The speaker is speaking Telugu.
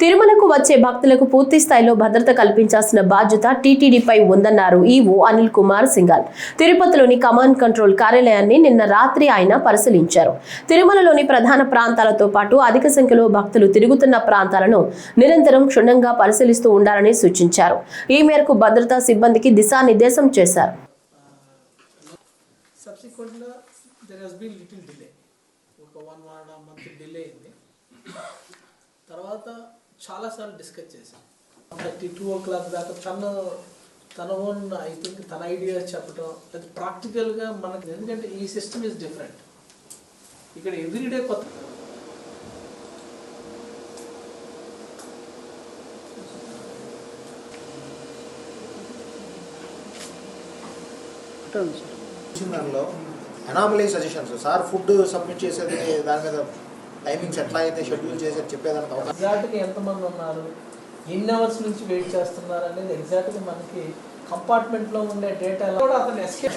తిరుమలకు వచ్చే భక్తులకు పూర్తి స్థాయిలో భద్రత కల్పించాల్సిన బాధ్యత టీటీడీపై ఉందన్నారు ఈవో అనిల్ కుమార్ సింఘాల్. తిరుపతిలోని కమాండ్ కంట్రోల్ కార్యాలయాన్ని నిన్న రాత్రి ఆయన పరిశీలించారు. తిరుమలలోని ప్రధాన ప్రాంతాలతో పాటు అధిక సంఖ్యలో భక్తులు తిరుగుతున్న ప్రాంతాలను నిరంతరం క్షుణ్ణంగా పరిశీలిస్తూ ఉండాలని సూచించారు. ఈ మేరకు భద్రతా సిబ్బందికి దిశానిర్దేశం చేశారు. తర్వాత చాలాసార్లు డిస్కస్ చేశాం. 2 o'clock దాకా తన ఓన్ ఐ థింక్ తన ఐడియాస్ చెప్పడం అది ప్రాక్టికల్గా మనకి, ఎందుకంటే ఈ సిస్టమ్ ఈజ్ డిఫరెంట్. ఇక్కడ ఎవ్రీడే కొత్త దానిలో anomaly suggestions sir food submit చేసేది దాని మీద టైమింగ్స్ ఎట్లా అయితే షెడ్యూల్ చేసి చెప్పేదానికి ఎగ్జాక్ట్గా ఎంతమంది ఉన్నారు, ఎన్ని అవర్స్ నుంచి వెయిట్ చేస్తున్నారు అనేది ఎగ్జాక్ట్గా మనకి కంపార్ట్మెంట్లో ఉండే డేటా కూడా అతను ఎస్కేప్